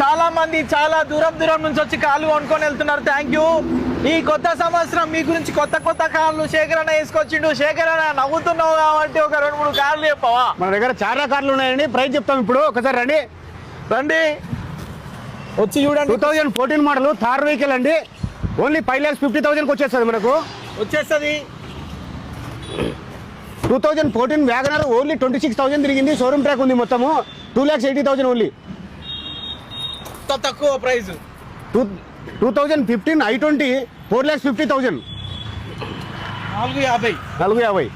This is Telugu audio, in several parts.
చాలా మంది చాలా దూరం నుంచి వచ్చి కార్లు కొనుక్కొని వెళ్తున్నారు. Thank you. ఈ కొత్త సంవత్సరం మీ గురించి కొత్త కార్లు శేఖరణ వేసుకొచ్చిండు. శేఖరణ నవ్వుతున్నావు కాబట్టి ఒక 2-3 కార్లు చెప్పవా? మన దగ్గర చాలా కార్లు ఉన్నాయండి, ప్రైస్ చెప్తాం ఇప్పుడు. ఒకసారి రండి వచ్చి చూడండి. 2014 మోడల్ థార్ వెహికల్ అండి. ఓన్లీ 5,50,000కి వచ్చేస్తుంది మనకు. వచ్చేస్తుంది 2014 వ్యాగనర్ ఓన్లీ 26,000 తిరిగింది. షోరూమ్ ట్రాక్ ఉంది మొత్తము. 2,80,000 ఓన్లీ. తక్కువ ప్రైస్. 2015 I20 4,50,000. 450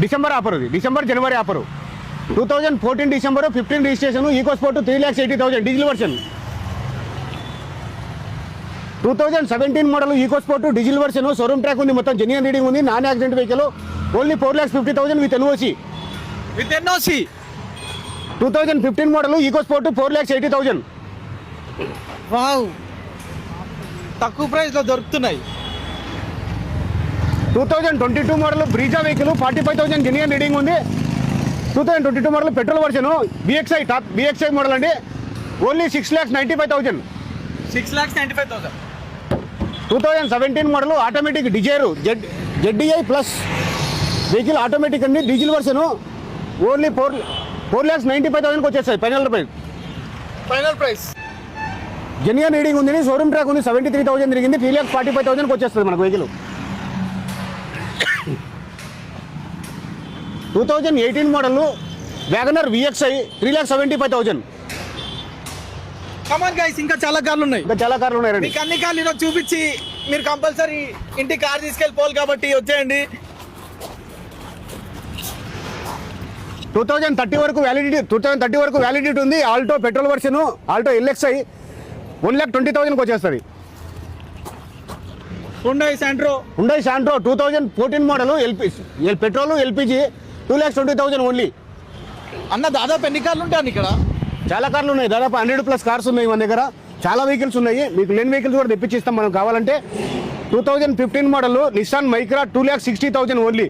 December offer. ఇది డిసెంబర్ జనవరి offer. 2014 December 15 registration. Eco Sport 3,80,000 diesel version. 2017 model Eco Sport diesel version. Showroom track ఉంది మొత్తం. జెన్యూన్ రీడింగ్ ఉంది. Non accident vehicle. Only 4,50,000 with NOC. 2015 model Eco Sport 4,80,000. Wow, తక్కువ ప్రైస్ లో దొరుకుతున్నాయి. 2022 model Brezza vehicle 45,000 genuine reading ఉంది. 2022 model petrol version. VXI top VXI model అండి. Only 6,95,000. 6,95,000. 2017 model automatic Dzire ZDI plus vehicle automatic అండి. Diesel version. ఓన్లీ 4,95,000కి వచ్చేస్తాయి ఫైనల్ ప్రైస్. జెన్యూన్ రీడింగ్ ఉంది. షోరూమ్ ట్రాక్ ఉంది. 73,000 తిరిగింది. 3,45,000కి వచ్చేస్తుంది మనకు vehicle. 2018 model WagonR VXI 3,75,000. Come on guys, ఇంకా చాలా కార్లు ఉన్నాయి. మీకు అన్ని కార్లు ఈరోజు చూపించి మీరు కంపల్సరీ ఇంటి కార్ తీసుకెళ్ళిపోవాలి కాబట్టి వచ్చేయండి. 2030 వరకు వ్యాలిడిటీ ఉంది. Alto petrol version. Alto LXI 1,20,000కి వచ్చేస్తుంది. Hyundai Santro 2014 model petrol LPG 2,20,000 only. అన్న దాదాపు ఎన్ని కార్లు ఉంటాయి ఇక్కడ? చాలా కార్లు ఉన్నాయి. దాదాపు 100+ కార్స్ ఉన్నాయి మన దగ్గర. చాలా వెహికల్స్ ఉన్నాయి. మీకు లేని వెహికల్స్ కూడా తెప్పించిస్తాం మనం కావాలంటే. 2015 model Nissan Micra 2,60,000 only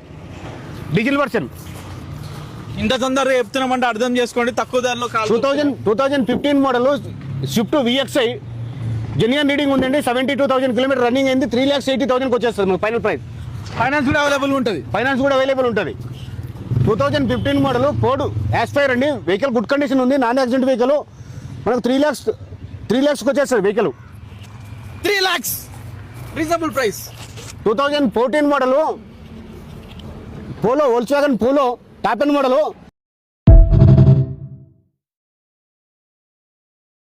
diesel version. ఇంత తొందరగా చెప్తున్నామంటే అర్థం చేసుకోండి, తక్కువ ధరలో. 2015 model Swift VXI genuine reading ఉందండి. 72,000 కిలోమీటర్ రన్నింగ్ అయింది. 3,80,000కి వచ్చేస్తుంది ఫైనల్ ప్రైస్. ఫైనాన్స్ కూడా అవైలబుల్ ఉంటుంది. 2015 మోడల్ ఫోర్డ్ యాస్పైర్ అండి. వెహికల్ గుడ్ కండిషన్ ఉంది. Non accident vehicle. మనకు 3 lakhsకి వచ్చేస్తుంది vehicle. 3 lakhs reasonable price. 2014 model Polo Volkswagen Polo top end model